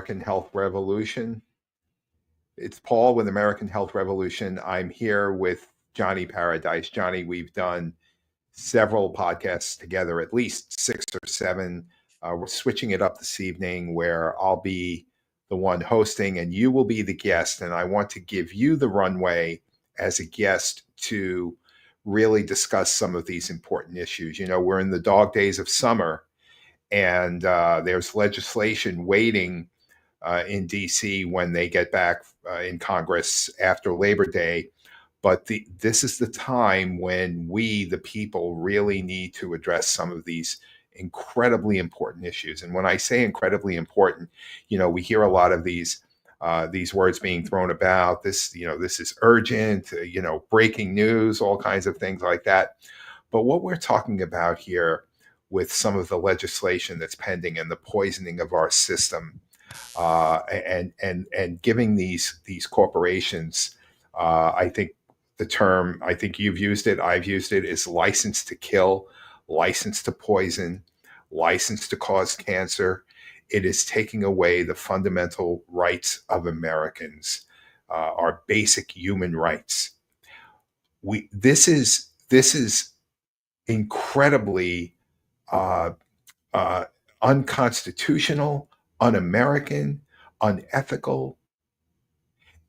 American Health Revolution. It's Paul with American Health Revolution. I'm here with Johnny Paradise. Johnny, we've done several podcasts together, at least 6 or 7. We're switching it up this evening where I'll be the one hosting and you will be the guest. And I want to give you the runway as a guest to really discuss some of these important issues. You know, we're in the dog days of summer, and there's legislation waiting in DC when they get back in Congress after Labor Day. But this is the time when we, the people, really need to address some of these incredibly important issues. And when I say incredibly important, you know, we hear a lot of these words being thrown about. This is urgent, breaking news, all kinds of things like that. But what we're talking about here with some of the legislation that's pending and the poisoning of our system, and giving these corporations, I think the term, I think you've used it, I've used it, is license to kill, license to poison, license to cause cancer. It is taking away the fundamental rights of Americans, our basic human rights. This is incredibly unconstitutional, un-American, unethical,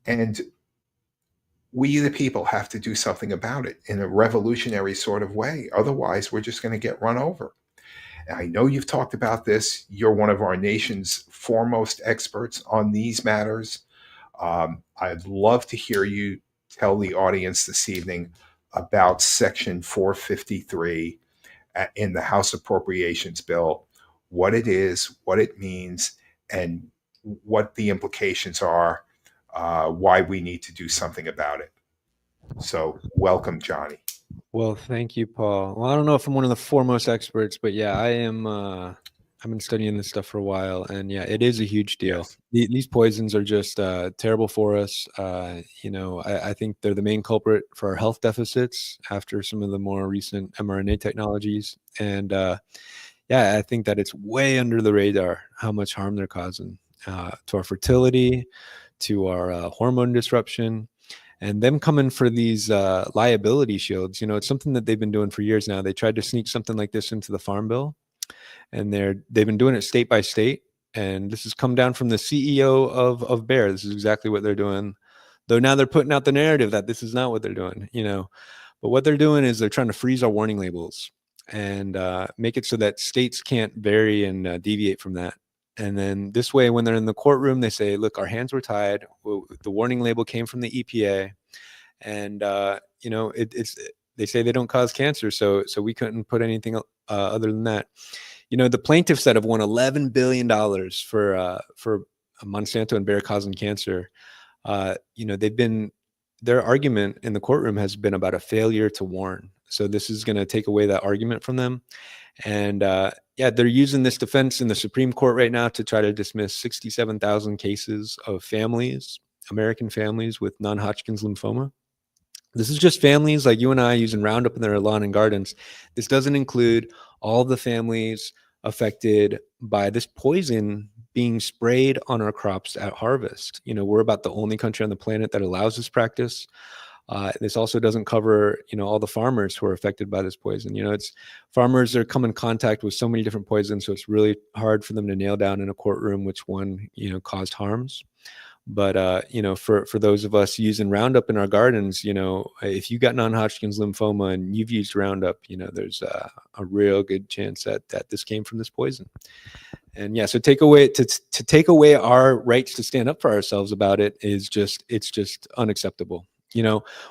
and we, the people, have to do something about it in a revolutionary sort of way. Otherwise, we're just going to get run over. And I know you've talked about this. You're one of our nation's foremost experts on these matters. I'd love to hear you tell the audience this evening about Section 453 in the House Appropriations Bill, what it is, what it means, and what the implications are, why we need to do something about it. So welcome, Johnny. Well, thank you, Paul. Well, I don't know if I'm one of the foremost experts, but yeah, I am. I've been studying this stuff for a while, and yeah, it is a huge deal. Yes. These poisons are just terrible for us. I think they're the main culprit for our health deficits after some of the more recent mRNA technologies. And yeah, I think that it's way under the radar how much harm they're causing to our fertility, to our hormone disruption. And them coming for these liability shields, it's something that they've been doing for years now. They tried to sneak something like this into the Farm Bill, and they've been doing it state by state. And this has come down from the CEO of Bayer. This is exactly what they're doing. Though now they're putting out the narrative that this is not what they're doing, But what they're doing is they're trying to freeze our warning labels and make it so that states can't vary and deviate from that. And then this way, when they're in the courtroom, they say, look, our hands were tied. The warning label came from the EPA. And, they say they don't cause cancer. So we couldn't put anything other than that. The plaintiffs that have won $11 billion for Monsanto and Bayer causing cancer, their argument in the courtroom has been about a failure to warn. So this is going to take away that argument from them. And they're using this defense in the Supreme Court right now to try to dismiss 67,000 cases of families, American families with non-Hodgkin's lymphoma. This is just families like you and I using Roundup in their lawn and gardens. This doesn't include all the families affected by this poison being sprayed on our crops at harvest. We're about the only country on the planet that allows this practice. This also doesn't cover, all the farmers who are affected by this poison. Farmers are come in contact with so many different poisons, so it's really hard for them to nail down in a courtroom which one, caused harms. But, for those of us using Roundup in our gardens, if you got non-Hodgkin's lymphoma and you've used Roundup, there's a real good chance that this came from this poison. And yeah, so to take away our rights to stand up for ourselves about it it's just unacceptable.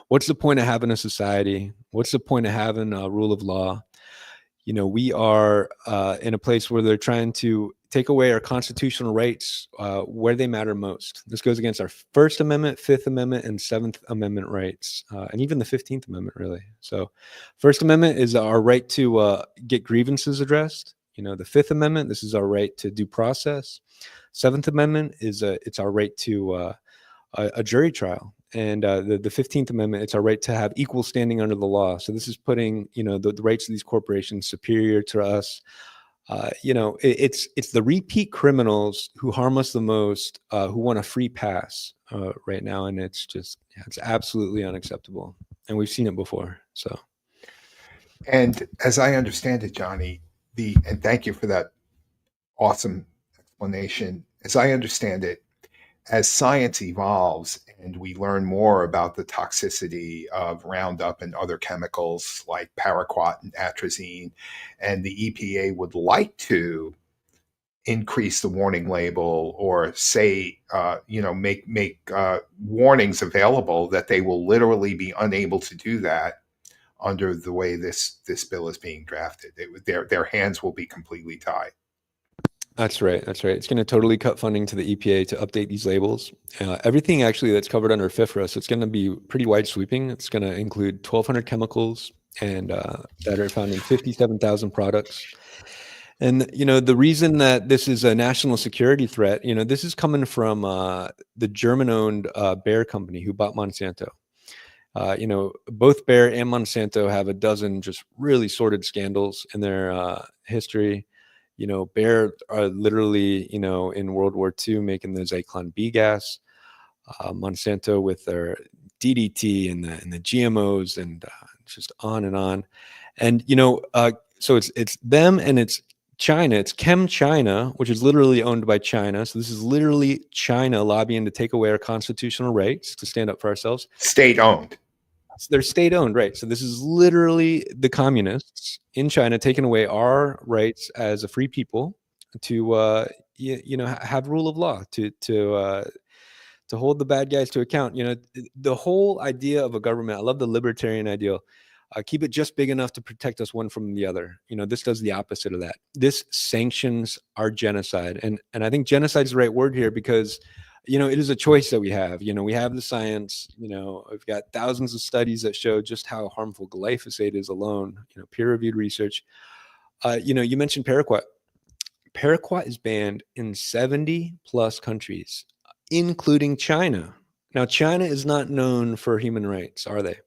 What's the point of having a society? What's the point of having a rule of law? We are in a place where they're trying to take away our constitutional rights where they matter most. This goes against our First Amendment, Fifth Amendment, and Seventh Amendment rights, and even the 15th Amendment, really. So First Amendment is our right to get grievances addressed. The Fifth Amendment, this is our right to due process. Seventh Amendment is it's our right to a jury trial. And the 15th Amendment, it's our right to have equal standing under the law. So this is putting, the rights of these corporations superior to us. It's the repeat criminals who harm us the most, who want a free pass right now, and it's absolutely unacceptable, and we've seen it before. So, And as I understand it, Johnny, and thank you for that awesome explanation. As I understand it, as science evolves and we learn more about the toxicity of Roundup and other chemicals like paraquat and atrazine, and the EPA would like to increase the warning label or say, make warnings available, that they will literally be unable to do that under the way this bill is being drafted. Their hands will be completely tied. that's right. That's right. It's going to totally cut funding to the EPA to update these labels. Everything actually that's covered under FIFRA, so it's going to be pretty wide sweeping. It's going to include 1,200 chemicals and that are found in 57,000 products. And the reason that this is a national security threat, this is coming from the German-owned Bayer company who bought Monsanto. Both Bayer and Monsanto have a dozen just really sordid scandals in their history. Bayer are literally, in World War II making the Zyklon B gas. Monsanto with their DDT and the GMOs and just on and on. And so it's them and it's China. It's Chem China, which is literally owned by China. So this is literally China lobbying to take away our constitutional rights to stand up for ourselves. State owned. They're state owned, right? So this is literally the communists in China taking away our rights as a free people to have rule of law, to hold the bad guys to account. The whole idea of a government, I love the libertarian ideal. Keep it just big enough to protect us one from the other. This does the opposite of that. This sanctions our genocide. And I think genocide is the right word here because, it is a choice that we have. We have the science, we've got thousands of studies that show just how harmful glyphosate is alone, peer-reviewed research. You mentioned paraquat. Paraquat is banned in 70 plus countries, including China. Now, China is not known for human rights, are they?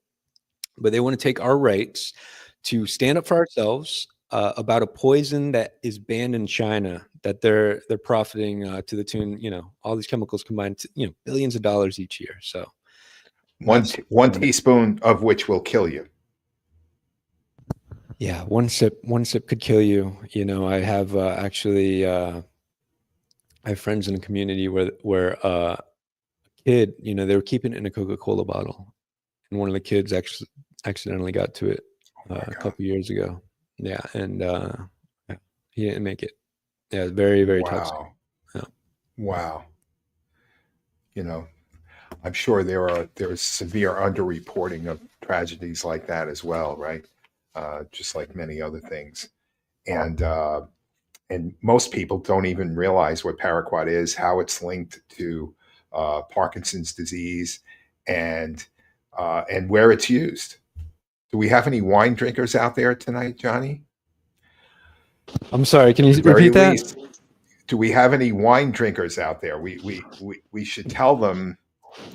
But they want to take our rights to stand up for ourselves about a poison that is banned in China, that they're profiting to the tune, all these chemicals combined, to, billions of dollars each year. So one teaspoon of which will kill you. Yeah, one sip could kill you. I have actually I have friends in the community where a kid, they were keeping it in a Coca-Cola bottle, and one of the kids actually accidentally got to it a couple years ago. Yeah, and he didn't make it. Yeah, very, very toxic. Yeah. Wow. I'm sure there's severe underreporting of tragedies like that as well, right? Just like many other things, and most people don't even realize what paraquat is, how it's linked to Parkinson's disease, and where it's used. Do we have any wine drinkers out there tonight, Johnny? I'm sorry. Can you repeat that? Least, do we have any wine drinkers out there? We should tell them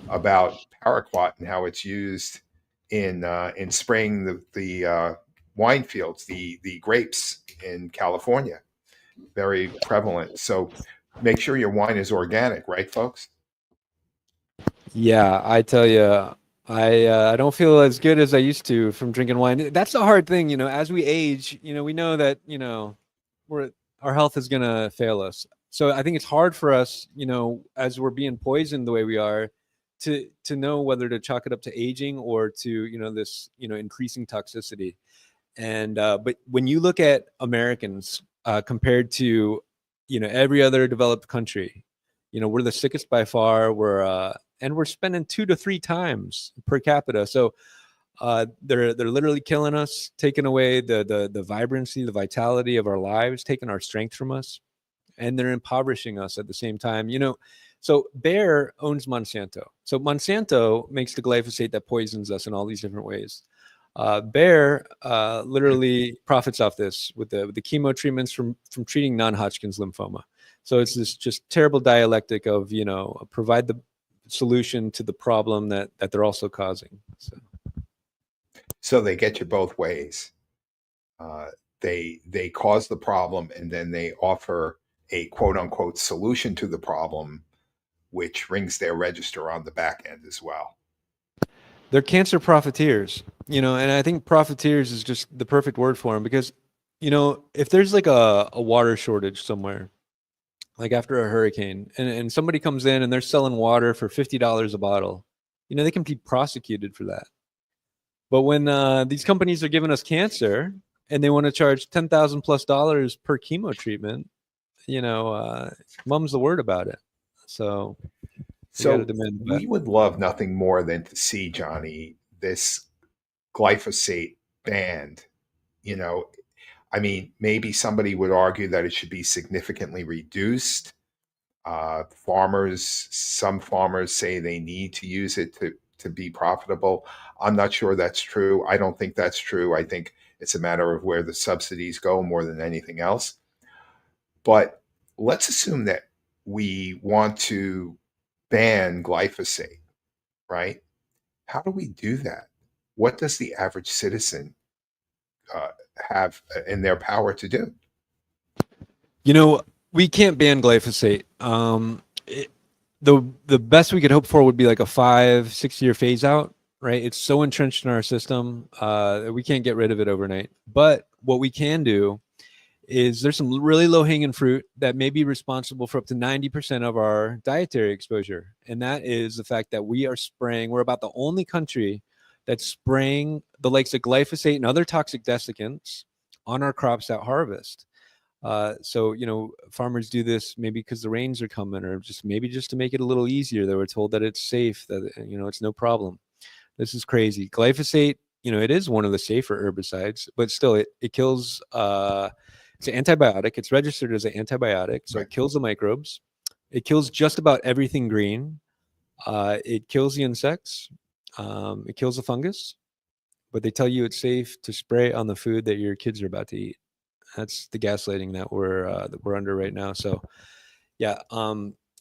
about paraquat and how it's used in spraying the wine fields, the grapes in California. Very prevalent. So make sure your wine is organic, right, folks? Yeah, I tell you, I don't feel as good as I used to from drinking wine. That's the hard thing, as we age, we know that, our health is going to fail us. So I think it's hard for us, as we're being poisoned the way we are, to know whether to chalk it up to aging or to, this, increasing toxicity. And but when you look at Americans compared to, every other developed country, we're the sickest by far. And we're spending 2 to 3 times per capita. So they're literally killing us, taking away the vibrancy, the vitality of our lives, taking our strength from us, and they're impoverishing us at the same time. So Bayer owns Monsanto. So Monsanto makes the glyphosate that poisons us in all these different ways. Bayer literally profits off this with the chemo treatments from treating non-Hodgkin's lymphoma. So it's this just terrible dialectic of, provide the solution to the problem that they're also causing. So they get you both ways. they cause the problem, and then they offer a quote unquote solution to the problem, which rings their register on the back end as well. They're cancer profiteers, and I think profiteers is just the perfect word for them because, if there's like a water shortage somewhere, like after a hurricane, and somebody comes in and they're selling water for $50 a bottle, they can be prosecuted for that. But when these companies are giving us cancer and they want to charge $10,000+ per chemo treatment, mum's the word about it. So we got to So demand that. we would love nothing more than to see, Johnny, this glyphosate banned. You know, I mean, maybe somebody would argue that it should be significantly reduced. Some farmers say they need to use it to be profitable. I'm not sure that's true. I don't think that's true. I think it's a matter of where the subsidies go more than anything else. But let's assume that we want to ban glyphosate, right? How do we do that? What does the average citizen uh, have in their power to do? We can't ban glyphosate. The best we could hope for would be like a 5-6 year phase out, right? It's so entrenched in our system that we can't get rid of it overnight. But what we can do is there's some really low hanging fruit that may be responsible for up to 90% of our dietary exposure. And that is the fact that we're about the only country that's spraying the likes of glyphosate and other toxic desiccants on our crops at harvest. So, farmers do this maybe because the rains are coming, or just to make it a little easier. They were told that it's safe, that, it's no problem. This is crazy. Glyphosate, it is one of the safer herbicides, but still it kills, it's an antibiotic. It's registered as an antibiotic. So it kills the microbes. It kills just about everything green. It kills the insects. It kills the fungus, but they tell you it's safe to spray on the food that your kids are about to eat. That's the gaslighting that we're under right now. So, yeah,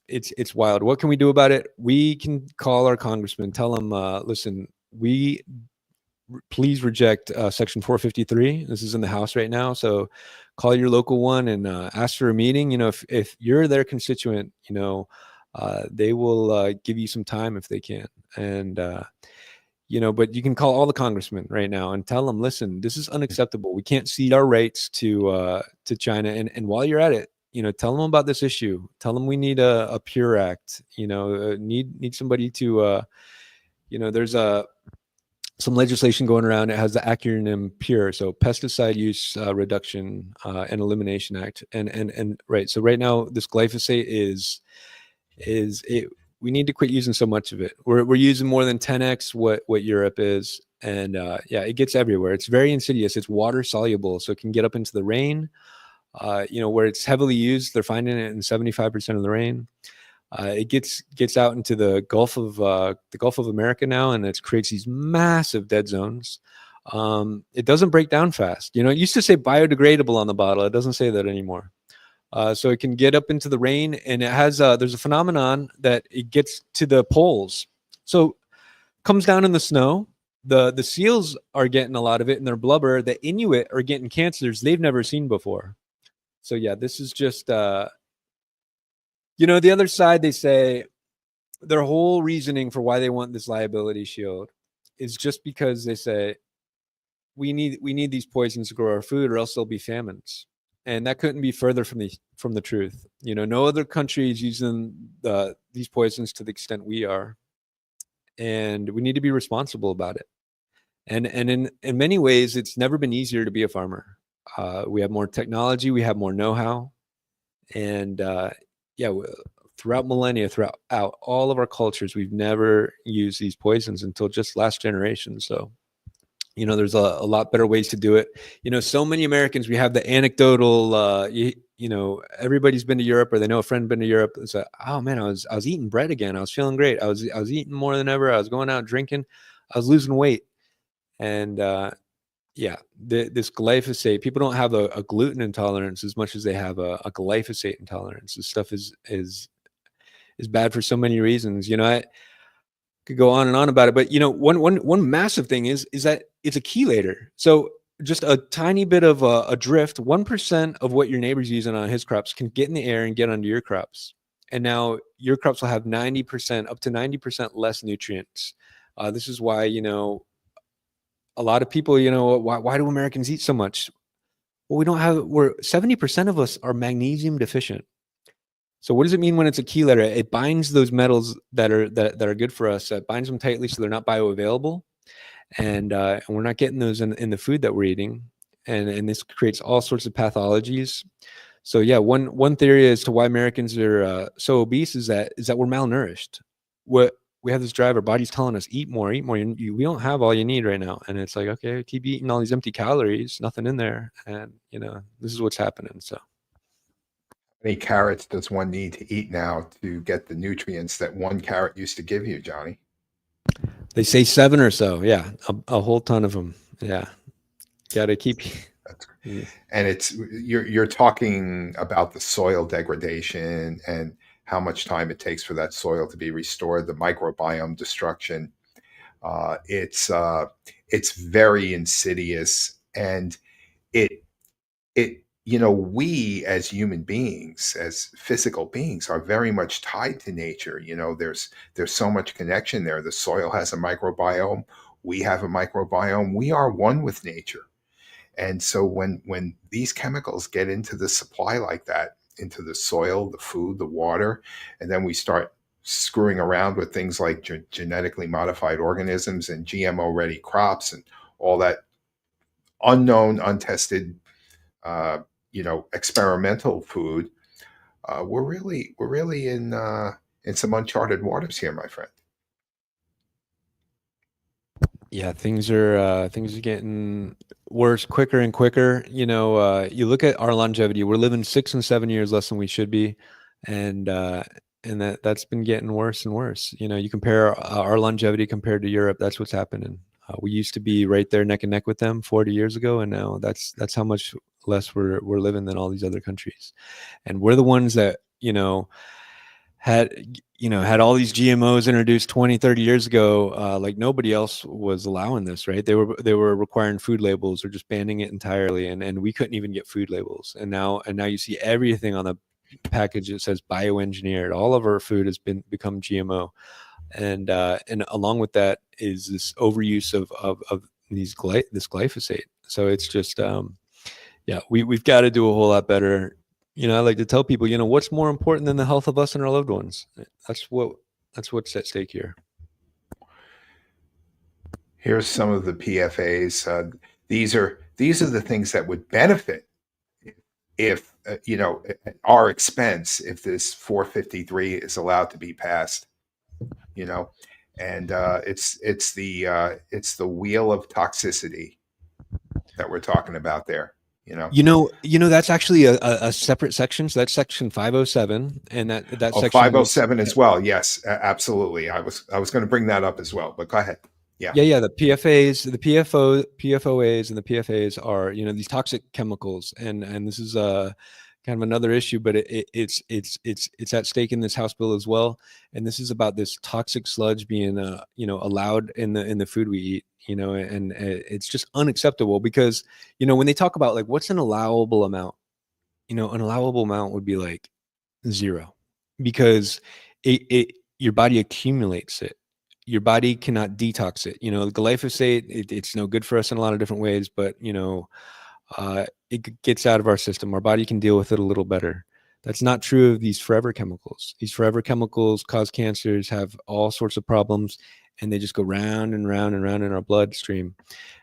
it's wild. What can we do about it? We can call our congressman, tell them, listen, please reject Section 453. This is in the House right now. So, call your local one and ask for a meeting. If you're their constituent, they will give you some time if they can. And but you can call all the congressmen right now and tell them, listen, this is unacceptable. We can't cede our rights to China. And while you're at it, tell them about this issue. Tell them we need a PURE Act. Need somebody to, there's some legislation going around. It has the acronym PURE, so Pesticide Use Reduction and Elimination Act. And right. So right now, this glyphosate is it. We need to quit using so much of it. We're using more than 10x what Europe is, and it gets everywhere. It's very insidious. It's water soluble, so it can get up into the rain. Where it's heavily used, they're finding it in 75% of the rain. It gets out into the Gulf of America now, and it creates these massive dead zones. It doesn't break down fast. It used to say biodegradable on the bottle. It doesn't say that anymore. So it can get up into the rain, and it has there's a phenomenon that it gets to the poles. So comes down in the snow. The seals are getting a lot of it in their blubber. The Inuit are getting cancers they've never seen before. So yeah, this is just the other side. They say their whole reasoning for why they want this liability shield is just because they say we need these poisons to grow our food, or else there'll be famines. And that couldn't be further from the truth. No other country is using these poisons to the extent we are, and we need to be responsible about it. And in many ways, it's never been easier to be a farmer. We have more technology, we have more know-how, and throughout millennia, throughout all of our cultures, we've never used these poisons until just last generation. So. There's a lot better ways to do it. So many Americans, we have the anecdotal, everybody's been to Europe, or they know a friend been to Europe. It's like, oh man, I was eating bread again. I was feeling great. I was eating more than ever. I was going out drinking. I was losing weight. And this glyphosate, people don't have a gluten intolerance as much as they have a glyphosate intolerance. This stuff is bad for so many reasons. I could go on and on about it, but one massive thing is that it's a chelator. So just a tiny bit of a drift, 1% of what your neighbor's using on his crops can get in the air and get onto your crops. And now your crops will have 90%, up to 90% less nutrients. This is why, a lot of people, why do Americans eat so much? Well, we're 70% of us are magnesium deficient. So what does it mean when it's a chelator? It binds those metals that are good for us. It binds them tightly so they're not bioavailable, and we're not getting those in the food that we're eating, and this creates all sorts of pathologies. So yeah, one theory as to why Americans are so obese is that we're malnourished. What we have this drive, our body's telling us eat more, eat more. We don't have all you need right now, and it's like, okay, keep eating all these empty calories, nothing in there, and this is what's happening. So. How many carrots does one need to eat now to get the nutrients that one carrot used to give you, Johnny? They say 7 or so. Yeah, a whole ton of them. Yeah, got to keep. That's, and you're talking about the soil degradation and how much time it takes for that soil to be restored, the microbiome destruction. It's very insidious, and it we as human beings, as physical beings, are very much tied to nature. There's so much connection there. The soil has a microbiome. We have a microbiome. We are one with nature. And so when these chemicals get into the supply like that, into the soil, the food, the water, and then we start screwing around with things like genetically modified organisms and GMO ready crops and all that unknown, untested, experimental food, we're really in some uncharted waters here, my friend. Yeah, things are getting worse quicker and quicker. You look at our longevity; we're living 6 and 7 years less than we should be, and that's been getting worse and worse. You compare our longevity compared to Europe. That's what's happening. We used to be right there neck and neck with them 40 years ago, and now that's how much less we're living than all these other countries, and we're the ones that had all these GMOs introduced 20, 30 years ago. Like nobody else was allowing this, right? They were requiring food labels or just banning it entirely, and we couldn't even get food labels. And now you see everything on the package that says bioengineered. All of our food has become GMO, and along with that is this overuse of this glyphosate. So it's just yeah, we've got to do a whole lot better. I like to tell people, what's more important than the health of us and our loved ones? That's what's at stake here. Here's some of the PFAs. These are the things that would benefit if at our expense, if this 453 is allowed to be passed. And it's the wheel of toxicity that we're talking about there. That's actually a separate section. So that's section 507, and that section 507 as well. Yes, absolutely. I was going to bring that up as well, but go ahead. Yeah. The PFAs, the PFOAs, and the PFAs are these toxic chemicals, and this is kind of another issue, but it's at stake in this House bill as well. And this is about this toxic sludge being allowed in the food we eat. And it's just unacceptable because when they talk about like what's an allowable amount, an allowable amount would be like 0, because your body accumulates it. Your body cannot detox it. Glyphosate, it's no good for us in a lot of different ways, but it gets out of our system. Our body can deal with it a little better. That's not true of these forever chemicals. These forever chemicals cause cancers, have all sorts of problems, and they just go round and round and round in our bloodstream.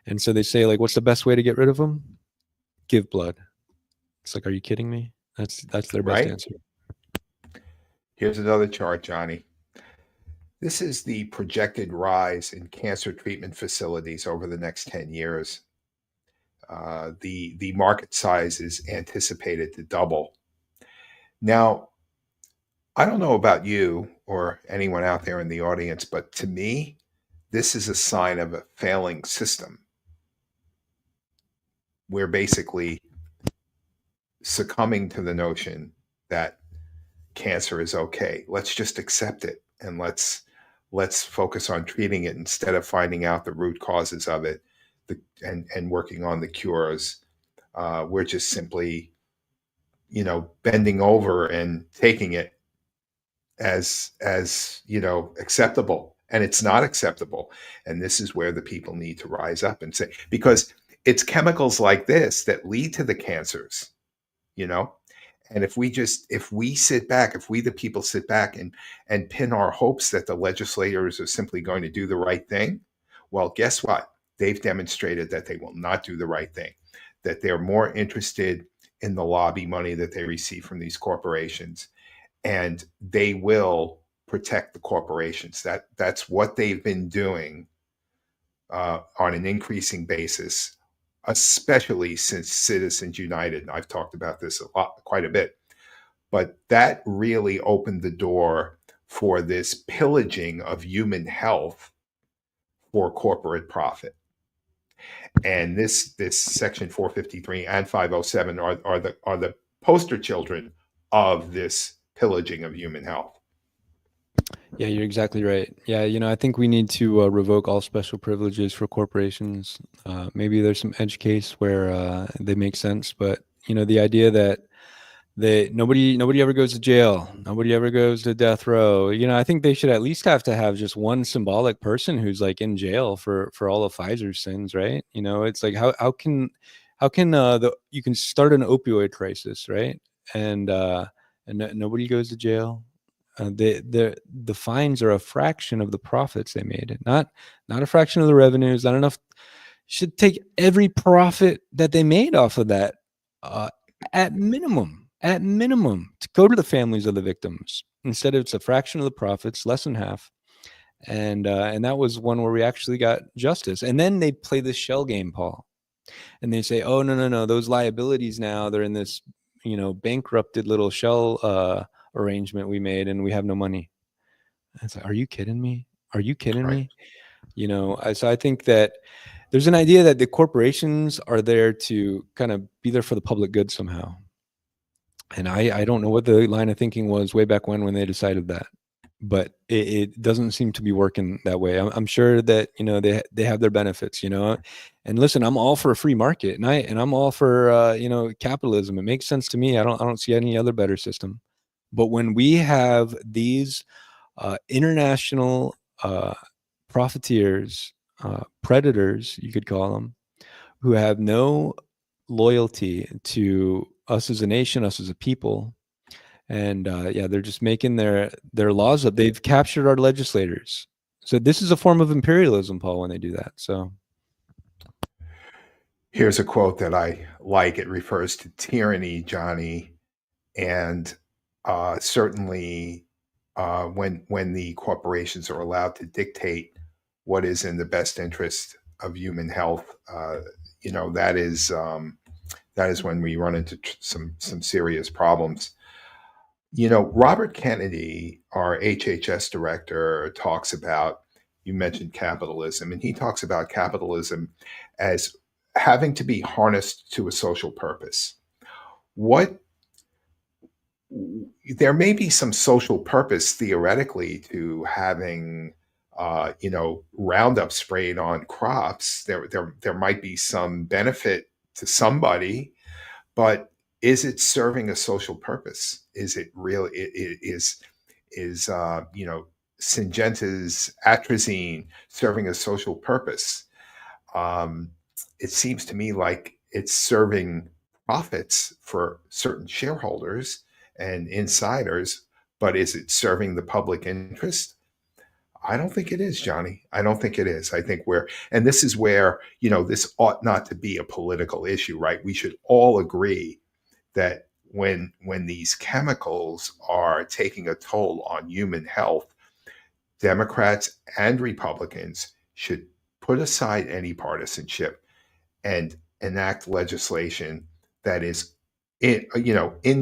And so they say, like, what's the best way to get rid of them? Give blood. It's like, are you kidding me? That's their best answer. Here's another chart, Johnny. This is the projected rise in cancer treatment facilities over the next 10 years. The market size is anticipated to double. Now, I don't know about you or anyone out there in the audience, but to me, this is a sign of a failing system. We're basically succumbing to the notion that cancer is okay. Let's just accept it, and let's focus on treating it instead of finding out the root causes of it. and working on the cures. We're just simply, bending over and taking it as acceptable, and it's not acceptable. And this is where the people need to rise up and say, because it's chemicals like this that lead to the cancers, you know and if we sit back, if we the people sit back and pin our hopes that the legislators are simply going to do the right thing, well, guess what? They've demonstrated that they will not do the right thing, that they're more interested in the lobby money that they receive from these corporations, and they will protect the corporations. That's what they've been doing on an increasing basis, especially since Citizens United. And I've talked about this quite a bit, but that really opened the door for this pillaging of human health for corporate profit. And this Section 453 and 507 are the poster children of this pillaging of human health. Yeah, you're exactly right. Yeah, I think we need to revoke all special privileges for corporations. Maybe there's some edge case where they make sense, but the idea that nobody ever goes to jail, nobody ever goes to death row. I think they should at least have to have just one symbolic person who's like in jail for all of Pfizer's sins, right? It's like how can you can start an opioid crisis, right? And nobody goes to jail. The fines are a fraction of the profits they made, not a fraction of the revenues, not enough. Should take every profit that they made off of that, at minimum, to go to the families of the victims. Instead, it's a fraction of the profits, less than half. And that was one where we actually got justice. And then they play this shell game, Paul, and they say, oh, no, those liabilities now, they're in this bankrupted little shell arrangement we made, and we have no money. It's like, are you kidding me? Right. So I think that there's an idea that the corporations are there to kind of be there for the public good somehow. And I don't know what the line of thinking was way back when they decided that, but it doesn't seem to be working that way. I'm sure that they have their benefits, and listen, I'm all for a free market, and I'm all for capitalism. It makes sense to me. I don't see any other better system. But when we have these international profiteers, predators, you could call them, who have no loyalty to us as a nation, us as a people, and they're just making their laws up. They've captured our legislators. So this is a form of imperialism, Paul, when they do that. So Here's a quote that I like. It refers to tyranny, Johnny, and certainly when the corporations are allowed to dictate what is in the best interest of human health, that is when we run into some serious problems. Robert Kennedy, our HHS director, talks about, you mentioned capitalism, and he talks about capitalism as having to be harnessed to a social purpose. What There may be some social purpose theoretically to having Roundup sprayed on crops. There might be some benefit to somebody, but is it serving a social purpose? Is it really? Is Syngenta's atrazine serving a social purpose? Um, it seems to me like it's serving profits for certain shareholders and insiders, but is it serving the public interest? I don't think it is, Johnny. I don't think it is. I think and this is where, this ought not to be a political issue, right? We should all agree that when these chemicals are taking a toll on human health, Democrats and Republicans should put aside any partisanship and enact legislation that is in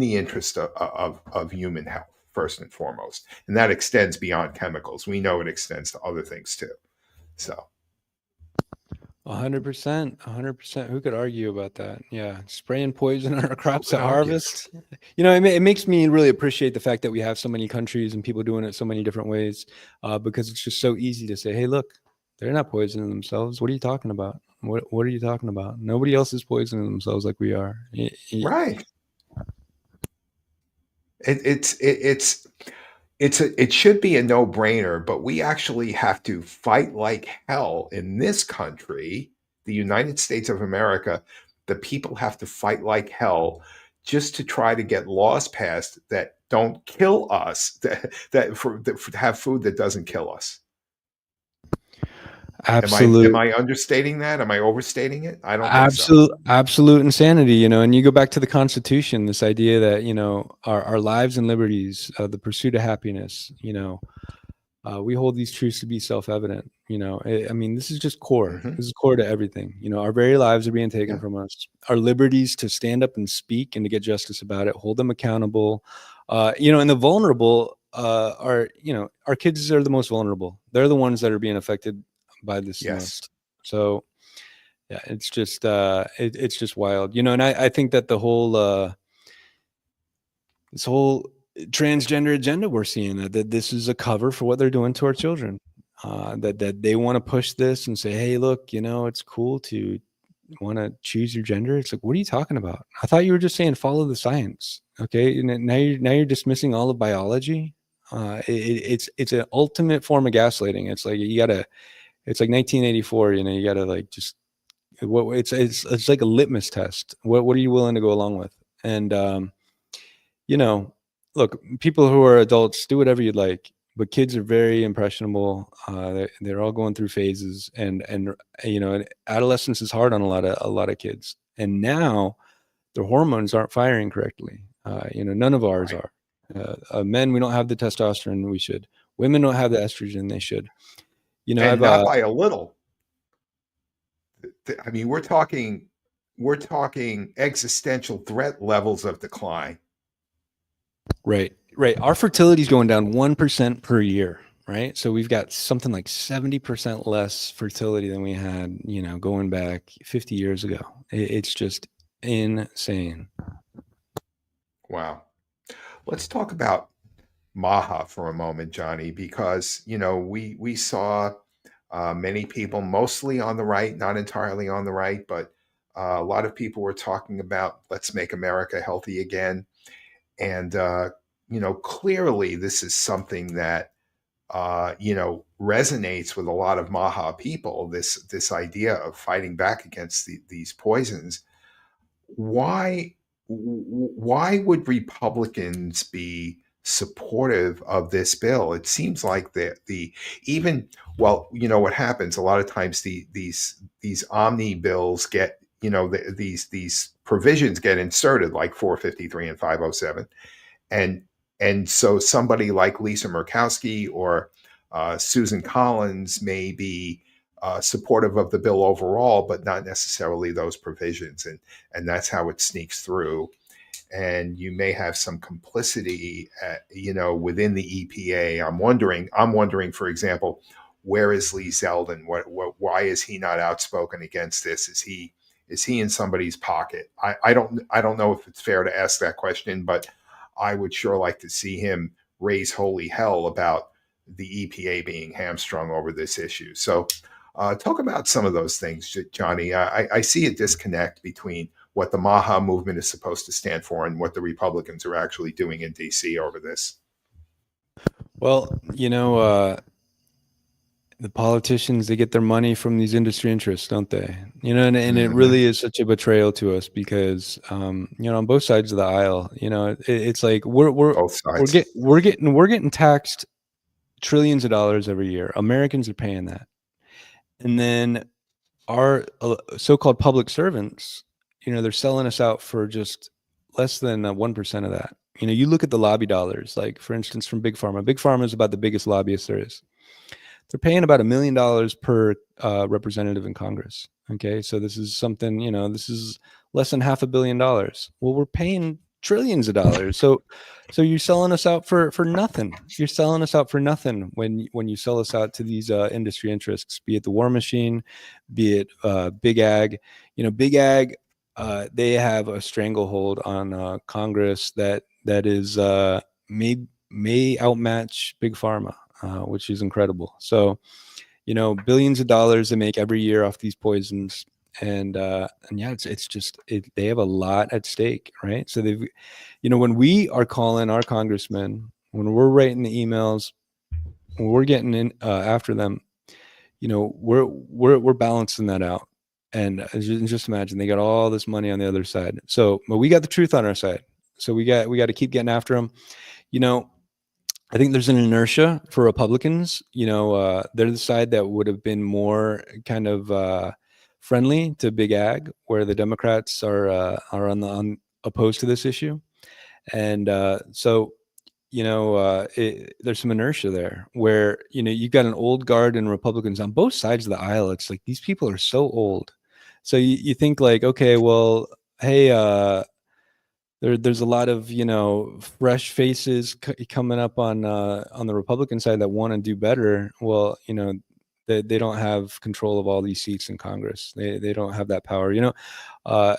the interest of human health first and foremost, and that extends beyond chemicals. We know it extends to other things too. So 100%, 100%. Who could argue about that? Yeah, spraying poison on our crops could to argue? harvest. It makes me really appreciate the fact that we have so many countries and people doing it so many different ways, because it's just so easy to say, "Hey, look, They're not poisoning themselves. What are you talking about? What are you talking about? Nobody else is poisoning themselves like we are. Right. It should be a no-brainer, but we actually have to fight like hell in this country, the United States of America. The people have to fight like hell just to try to get laws passed that don't kill us, that for have food that doesn't kill us. Am Absolute, I understating that? Am I overstating it? I don't think so. absolute insanity, you know. And you go back to the Constitution, this idea that, you know, our lives and liberties, the pursuit of happiness, you know, we hold these truths to be self-evident. You know, I mean, this is just core. Hmm. This is core to everything. You know, our very lives are being taken Yeah. from us. Our liberties to stand up and speak and to get justice about it, hold them accountable. You know, and the vulnerable are, you know, our kids are the most vulnerable. They're the ones that are being affected by this the Yes. most. So yeah, it's just it's just wild. You know, and I think that the whole this whole transgender agenda we're seeing, that this is a cover for what they're doing to our children. That they want to push this and say, hey, look, you know, it's cool to want to choose your gender. It's like, what are you talking about? I thought you were just saying follow the science. Okay, and now you're dismissing all of biology. It's an ultimate form of gaslighting. It's like you gotta. It's like 1984. You know, you gotta like just what it's like a litmus test. What are you willing to go along with? And you know, look, people who are adults do whatever you'd like, but kids are very impressionable. They're all going through phases, and you know, adolescence is hard on a lot of kids. And now their hormones aren't firing correctly. You know, none of ours Right. are. Men, we don't have the testosterone we should. Women don't have the estrogen they should. You know, And I've not by a little. I mean, we're talking existential threat levels of decline. right, right. Our fertility is going down 1% per year, right? So we've got something like 70% less fertility than we had, you know, going back 50 years ago. It's just insane. Wow. Let's talk about Maha for a moment, Johnny, because we saw many people, mostly on the right, not entirely on the right, but a lot of people were talking about let's make America healthy again, and clearly this is something that resonates with a lot of Maha people. This idea of fighting back against these poisons. Why would Republicans be supportive of this bill? It seems like the even well, what happens a lot of times, these omni bills get, these provisions get inserted like 453 and 507, and so somebody like Lisa Murkowski or Susan Collins may be supportive of the bill overall, but not necessarily those provisions, and that's how it sneaks through. And you may have some complicity, within the EPA. I'm wondering, for example, where is Lee Zeldin? Why is he not outspoken against this? Is he in somebody's pocket? I don't know if it's fair to ask that question, but I would sure like to see him raise holy hell about the EPA being hamstrung over this issue. So, talk about some of those things, Johnny. I see a disconnect between what the Maha movement is supposed to stand for and what the Republicans are actually doing in DC over this. Well, you know, the politicians, they get their money from these industry interests, don't they? You know, and it Hmm. really is such a betrayal to us because, you know, on both sides of the aisle, you know, it's like Both sides. we're getting taxed trillions of dollars every year. Americans are paying that, and then our so-called public servants, you know, they're selling us out for just less than 1% of that. You know, you look at the lobby dollars, like for instance, from Big Pharma. Big Pharma is about the biggest lobbyist there is. They're paying about $1 million per representative in Congress. Okay, so this is something, you know, this is less than $500 million. Well, we're paying trillions of dollars. So you're selling us out for nothing. You're selling us out for nothing when you sell us out to these industry interests, be it the war machine, be it big ag. You know, big ag, they have a stranglehold on Congress that is may outmatch big pharma, which is incredible. So billions of dollars they make every year off these poisons. And yeah, it's just they have a lot at stake, right? So they've, when we are calling our congressmen, when we're writing the emails, when we're getting in after them, we're balancing that out. And just imagine they got all this money on the other side. So, but we got the truth on our side. So we got to keep getting after them. I think there's an inertia for Republicans. They're the side that would have been more kind of friendly to big ag, where the Democrats are on opposed to this issue. And so there's some inertia there where, you've got an old guard and Republicans on both sides of the aisle. It's like these people are so old. So you think like, okay, well, hey, there's a lot of, fresh faces coming up on the Republican side that want to do better. Well, they don't have control of all these seats in Congress. They don't have that power. Uh,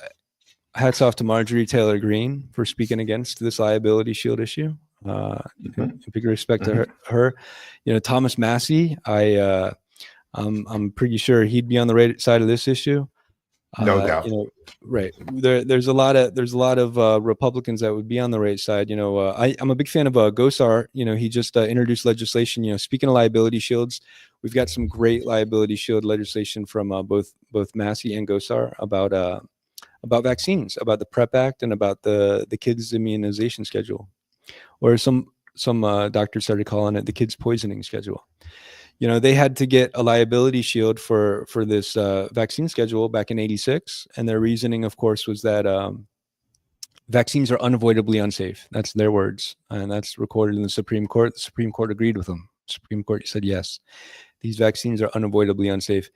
hats off to Marjorie Taylor Greene for speaking against this liability shield issue. In big respect to her. Thomas Massey, I'm pretty sure he'd be on the right side of this issue. No doubt. Right. There's a lot of Republicans that would be on the right side. I'm a big fan of Gosar. He just introduced legislation. Speaking of liability shields, we've got some great liability shield legislation from both Massey and Gosar about vaccines, about the PrEP Act, and about the kids' immunization schedule, or some doctors started calling it the kids' poisoning schedule. They had to get a liability shield for this vaccine schedule back in '86, and their reasoning, of course, was that vaccines are unavoidably unsafe. That's their words, and that's recorded in the Supreme Court. The Supreme Court agreed with them. The Supreme Court said, yes, these vaccines are unavoidably unsafe.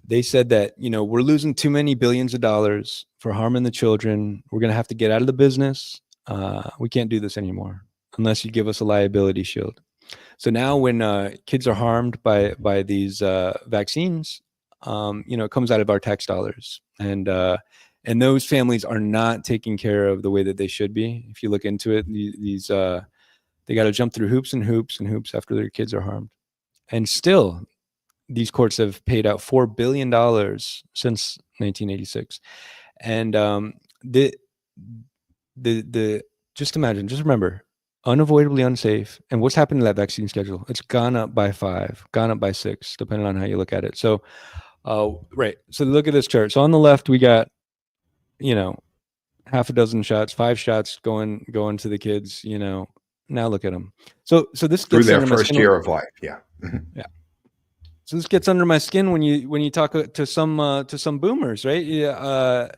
They said that, we're losing too many billions of dollars for harming the children. We're going to have to get out of the business. We can't do this anymore unless you give us a liability shield. So now when kids are harmed by these vaccines, it comes out of our tax dollars. And those families are not taken care of the way that they should be. If you look into it, they got to jump through hoops and hoops and hoops after their kids are harmed. And still, these courts have paid out $4 billion since 1986. And just remember, unavoidably unsafe. And what's happened to that vaccine schedule? It's gone up by 5, gone up by 6, depending on how you look at it. So, right. So look at this chart. So on the left, we got, half a dozen shots, 5 shots going to the kids, now look at them. So this Through gets their under my first skin. year of life. Yeah. Yeah. So this gets under my skin when you talk to some boomers, right? Yeah.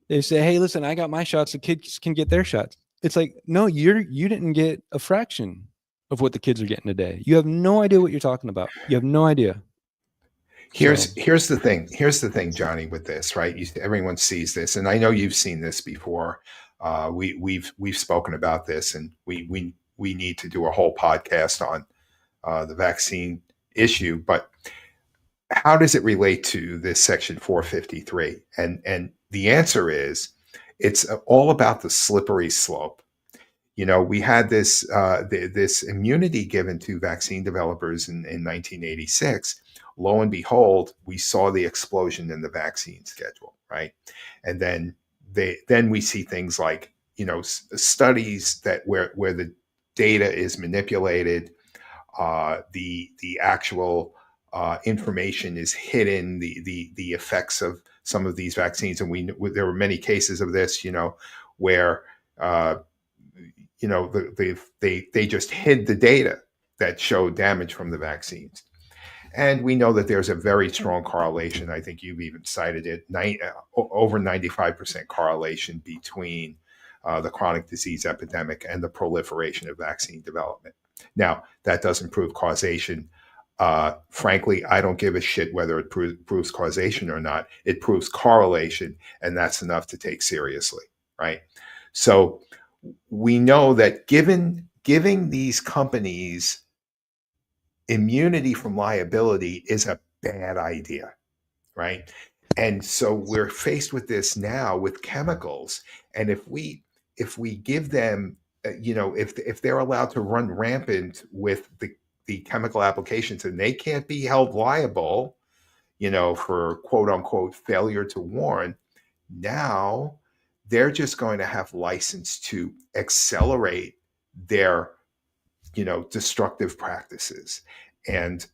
They say, hey, listen, I got my shots. The kids can get their shots. It's like, no, you didn't get a fraction of what the kids are getting today. You have no idea what you're talking about. You have no idea. Here's the thing. Here's the thing, Johnny, with this, right? Everyone sees this, and I know you've seen this before. We've spoken about this, and we need to do a whole podcast on the vaccine issue. But how does it relate to this Section 453? And the answer is, it's all about the slippery slope. We had this this immunity given to vaccine developers in 1986. Lo and behold, we saw the explosion in the vaccine schedule, right? And then we see things like studies that where the data is manipulated, the actual information is hidden, the effects of some of these vaccines, and there were many cases of this, where they just hid the data that showed damage from the vaccines. And we know that there's a very strong correlation. I think you've even cited it, over 95% correlation between the chronic disease epidemic and the proliferation of vaccine development. Now, that doesn't prove causation. Frankly, I don't give a shit whether it proves causation or not. It proves correlation, and that's enough to take seriously, right? So we know that giving these companies immunity from liability is a bad idea, right? And so we're faced with this now with chemicals, and if we give them, if they're allowed to run rampant with the chemical applications, and they can't be held liable, for quote unquote failure to warn. Now they're just going to have license to accelerate their, destructive practices. And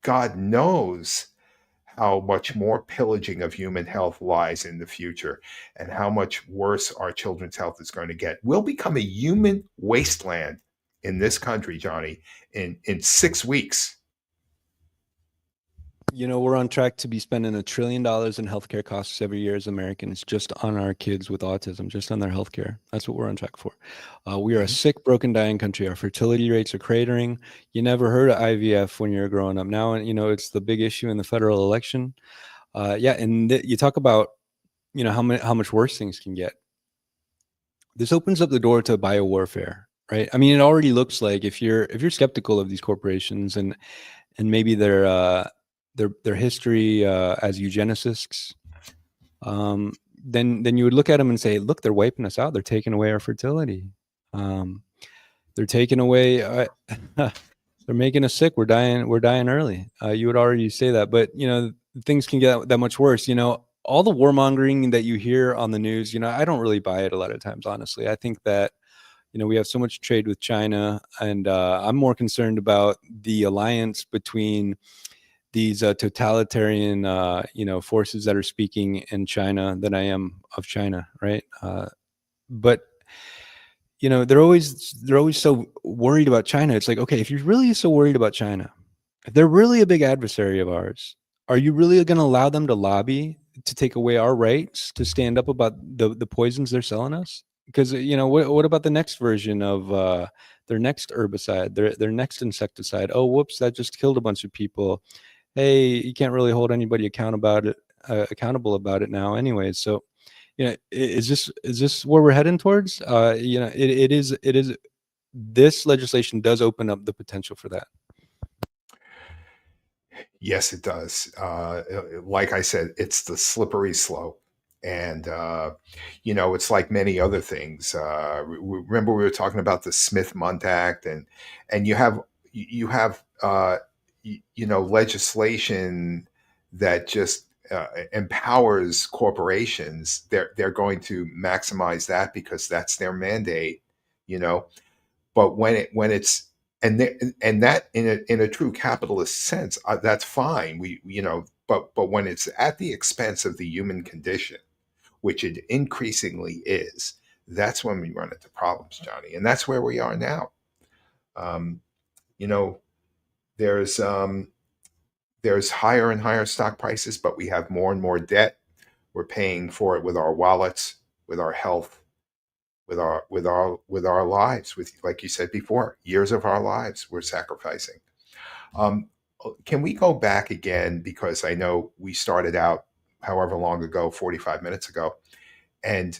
God knows how much more pillaging of human health lies in the future and how much worse our children's health is going to get. We'll become a human wasteland in this country, Johnny, in 6 weeks. We're on track to be spending $1 trillion in healthcare costs every year as Americans, just on our kids with autism, just on their healthcare. That's what we're on track for. We are a sick, broken, dying country. Our fertility rates are cratering. You never heard of IVF when you were growing up. Now, it's the big issue in the federal election. And you talk about, how much worse things can get. This opens up the door to biowarfare, right? I mean, it already looks like if you're skeptical of these corporations and maybe their history as eugenicists, then you would look at them and say, look, they're wiping us out. They're taking away our fertility. They're taking away, they're making us sick. We're dying early. You would already say that, but things can get that much worse. All the warmongering that you hear on the news, I don't really buy it a lot of times, honestly. I think that, we have so much trade with China, and I'm more concerned about the alliance between these totalitarian, forces that are speaking in China than I am of China, right? But they're always so worried about China. It's like, okay, if you're really so worried about China, if they're really a big adversary of ours, are you really going to allow them to lobby to take away our rights to stand up about the poisons they're selling us? Because what about the next version of their next herbicide, their next insecticide? Oh, whoops, that just killed a bunch of people. Hey, you can't really hold anybody accountable about it now, anyways. So, is this where we're heading towards? It is. This legislation does open up the potential for that. Yes, it does. Like I said, it's the slippery slope. And, it's like many other things. Remember, we were talking about the Smith-Mundt Act, and you have legislation that just empowers corporations. They're going to maximize that because that's their mandate, you know. But when it's and that in a true capitalist sense, that's fine. But when it's at the expense of the human condition, which it increasingly is, that's when we run into problems, Johnny. And that's where we are now. Um, you know, there's higher and higher stock prices, but we have more and more debt. We're paying for it with our wallets, with our health, with our lives, with, like you said before, years of our lives we're sacrificing. Um, can we go back again, because I know we started out however long ago, 45 minutes ago, and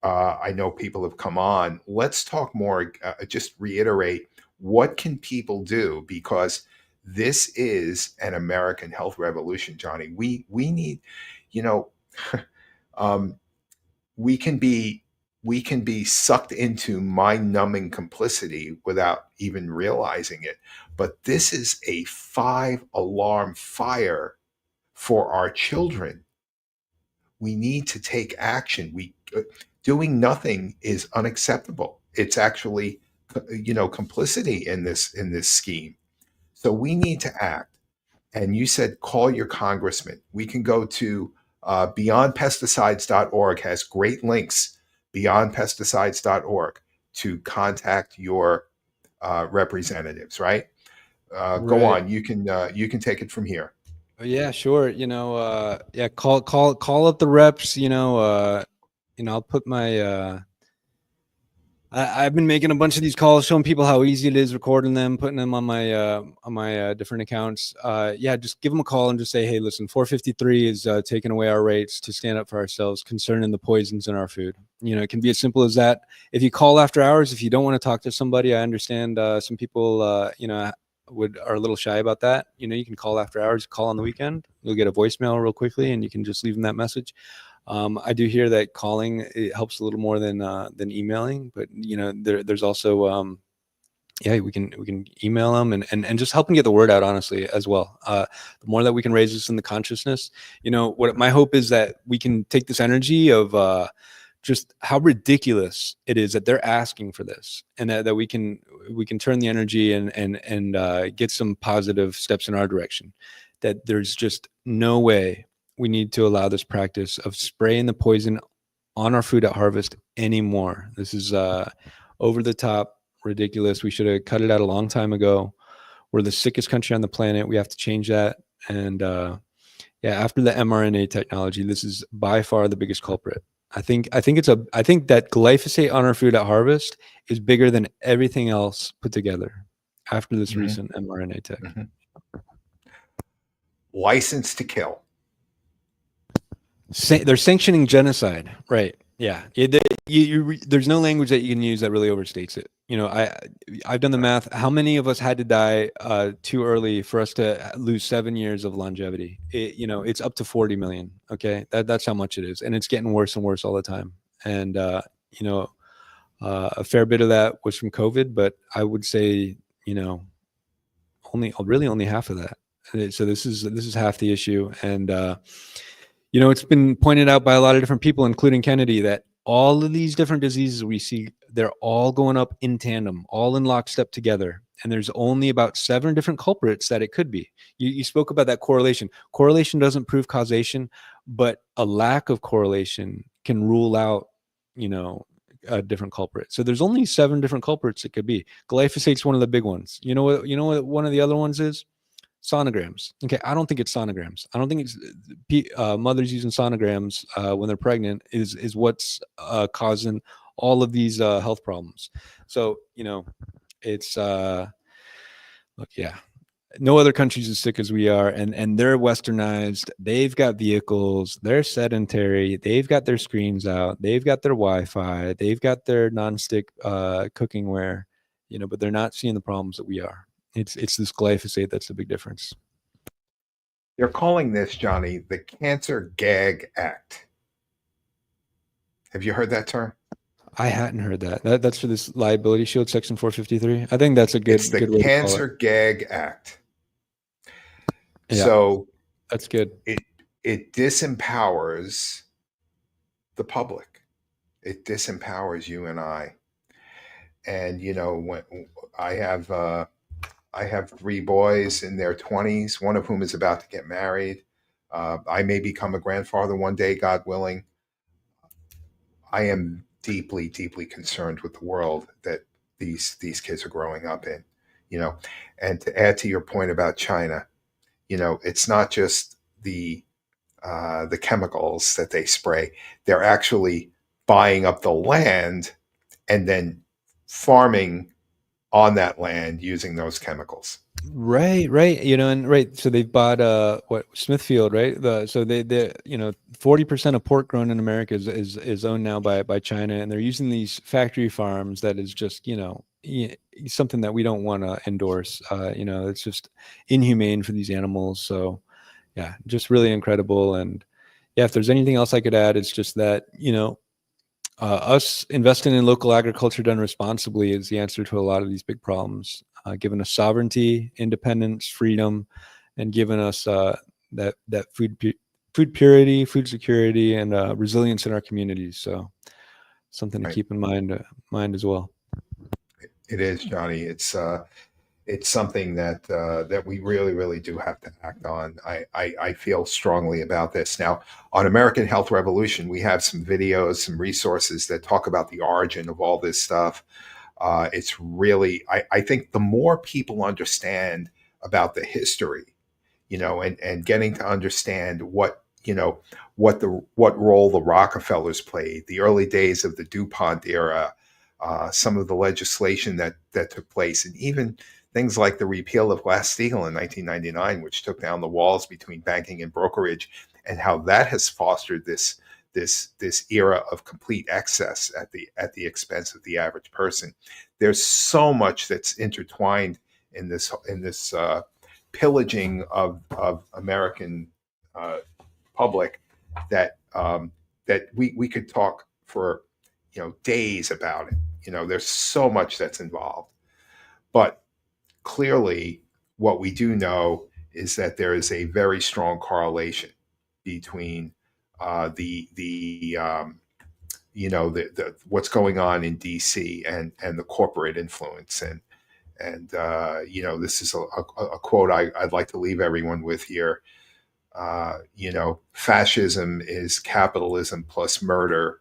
I know people have come on. Let's talk more. Just reiterate, what can people do, because this is an American health revolution, Johnny. We need, you know, um, we can be sucked into mind-numbing complicity without even realizing it. But this is a 5 alarm fire for our children. We need to take action. Doing nothing is unacceptable. It's actually, complicity in this scheme. So we need to act. And you said call your congressman. We can go to beyondpesticides.org, has great links, beyondpesticides.org, to contact your representatives, right? Go Right. on. You can take it from here. Yeah, sure. Call up the reps. I'll put my. I've been making a bunch of these calls, showing people how easy it is, recording them, putting them on my different accounts. Just give them a call and just say, hey, listen, 453 is taking away our rights to stand up for ourselves concerning the poisons in our food. It can be as simple as that. If you call after hours, if you don't want to talk to somebody, I understand some people, are a little shy about that. You can call after hours, call on the weekend. You'll get a voicemail real quickly, and you can just leave them that message. I do hear that calling, it helps a little more than emailing, but there's also yeah, we can email them and just help them get the word out, honestly, as well. The more that we can raise this in the consciousness, what my hope is that we can take this energy of just how ridiculous it is that they're asking for this, and that we can turn the energy and get some positive steps in our direction. That there's just no way we need to allow this practice of spraying the poison on our food at harvest anymore. This is over the top, ridiculous. We should have cut it out a long time ago. We're the sickest country on the planet. We have to change that. And yeah, after the mRNA technology, this is by far the biggest culprit. I think that glyphosate on our food at harvest is bigger than everything else put together after this recent mRNA tech. License to kill. They're sanctioning genocide, right? Yeah, there's no language that you can use that really overstates it. I've done the math. How many of us had to die too early for us to lose 7 years of longevity? It's up to 40 million. Okay, that's how much it is, and it's getting worse and worse all the time. And a fair bit of that was from COVID, but I would say only half of that. So this is half the issue, and it's been pointed out by a lot of different people, including Kennedy, that all of these different diseases we see, they're all going up in tandem, all in lockstep together. And there's only about 7 different culprits that it could be. You spoke about that correlation. Correlation doesn't prove causation, but a lack of correlation can rule out, a different culprit. So there's only 7 different culprits it could be. Glyphosate's one of the big ones. You know what one of the other ones is? Sonograms. Okay, I don't think it's sonograms. I don't think it's mothers using sonograms when they're pregnant is what's causing all of these health problems. So it's look, yeah, no other country's as sick as we are, and they're westernized. They've got vehicles. They're sedentary. They've got their screens out. They've got their Wi-Fi. They've got their nonstick cooking ware. But they're not seeing the problems that we are. It's this glyphosate that's the big difference. They're calling this, Johnny, the Cancer Gag Act. Have you heard that term? I hadn't heard that. That's for this liability shield, Section 453. I think that's a good. It's the good way Cancer to call it. Gag Act. Yeah, so that's good. It disempowers the public. It disempowers you and I. And when I have 3 boys in their 20s, one of whom is about to get married. I may become a grandfather one day, God willing. I am deeply, deeply concerned with the world that these kids are growing up in. And to add to your point about China, it's not just the chemicals that they spray. They're actually buying up the land and then farming on that land using those chemicals. Right. And right. So they've bought Smithfield, right? So they 40% of pork grown in America is owned now by China, and they're using these factory farms that is just something that we don't want to endorse. It's just inhumane for these animals. So yeah, just really incredible. And yeah, if there's anything else I could add, it's just that us investing in local agriculture done responsibly is the answer to a lot of these big problems. Giving us sovereignty, independence, freedom, and giving us that food purity, food security, and resilience in our communities. So something to keep in mind as well. It is, Johnny. It's something that we really, really do have to act on. I feel strongly about this. Now, on American Health Revolution, we have some videos, some resources that talk about the origin of all this stuff. It's really, I think the more people understand about the history, and getting to understand what role the Rockefellers played, the early days of the DuPont era, some of the legislation that took place, and even things like the repeal of Glass-Steagall in 1999, which took down the walls between banking and brokerage, and how that has fostered this era of complete excess at the expense of the average person. There's so much that's intertwined in this pillaging of American public that we could talk for days about it. There's so much that's involved. But clearly, what we do know is that there is a very strong correlation between the what's going on in DC and the corporate influence. And this is a quote I'd like to leave everyone with here. Fascism is capitalism plus murder.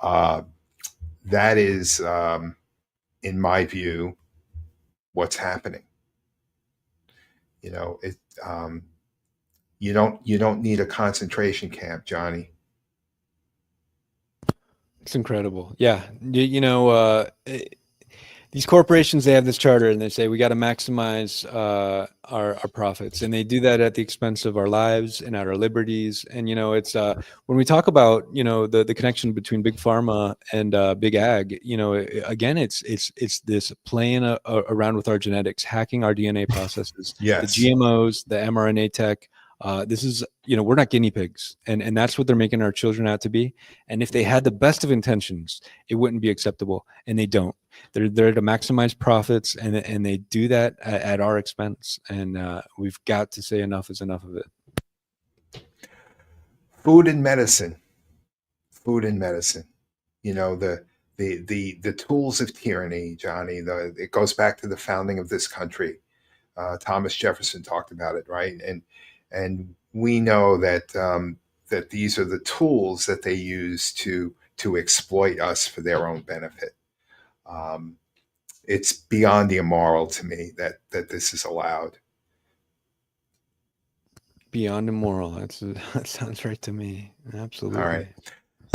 Uh, that is, in my view, what's happening. It. You don't need a concentration camp, Johnny. It's incredible. Yeah. These corporations, they have this charter and they say we got to maximize our profits, and they do that at the expense of our lives and our liberties. And it's when we talk about the connection between big pharma and big ag, again, it's this playing around with our genetics, hacking our DNA processes, the Yes. GMOs, the mRNA tech. This is, we're not guinea pigs, and that's what they're making our children out to be. And if they had the best of intentions, it wouldn't be acceptable, and they don't. They're there to maximize profits, and they do that at our expense. And we've got to say enough is enough of it. Food and medicine. Food and medicine. The tools of tyranny, Johnny. It goes back to the founding of this country. Thomas Jefferson talked about it, right? And we know that these are the tools that they use to exploit us for their own benefit. It's beyond immoral to me that this is allowed. Beyond immoral. That sounds right to me. Absolutely. All right.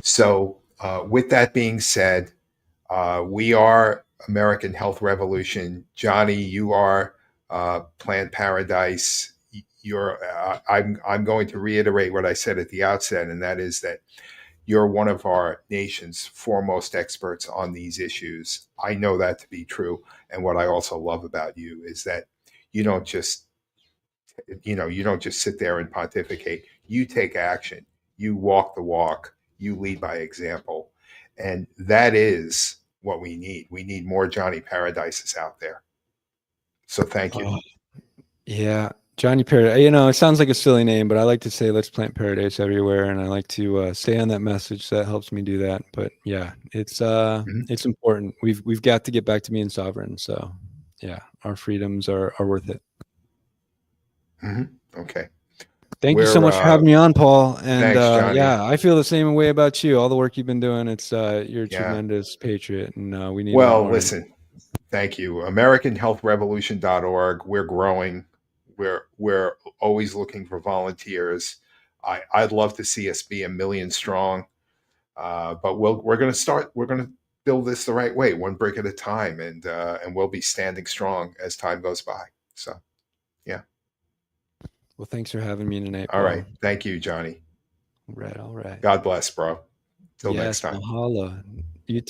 So with that being said, we are American Health Revolution. Johnny, you are Plant Paradise. I'm going to reiterate what I said at the outset, and that is that you're one of our nation's foremost experts on these issues. I know that to be true. And what I also love about you is that you don't just sit there and pontificate. You take action. You walk the walk. You lead by example. And that is what we need. We need more Johnny Paradises out there. So thank you. Yeah. Johnny Paradise. It sounds like a silly name, but I like to say let's plant paradise everywhere, and I like to stay on that message. That helps me do that. But yeah, it's important. We've got to get back to being sovereign. So yeah, our freedoms are worth it. Mm-hmm. Okay. Thank you so much for having me on, Paul. And thanks, Johnny. Yeah, I feel the same way about you. All the work you've been doing, you're a tremendous patriot, and we need. Well, listen. Thank you. AmericanHealthRevolution.org. We're growing. We're always looking for volunteers. I'd love to see us be 1 million strong, but we're going to start. We're going to build this the right way, one brick at a time, and we'll be standing strong as time goes by. So, yeah. Well, thanks for having me tonight, Paul. All right. Thank you, Johnny. All right. God bless, bro. Till next time. Mahalo. You too.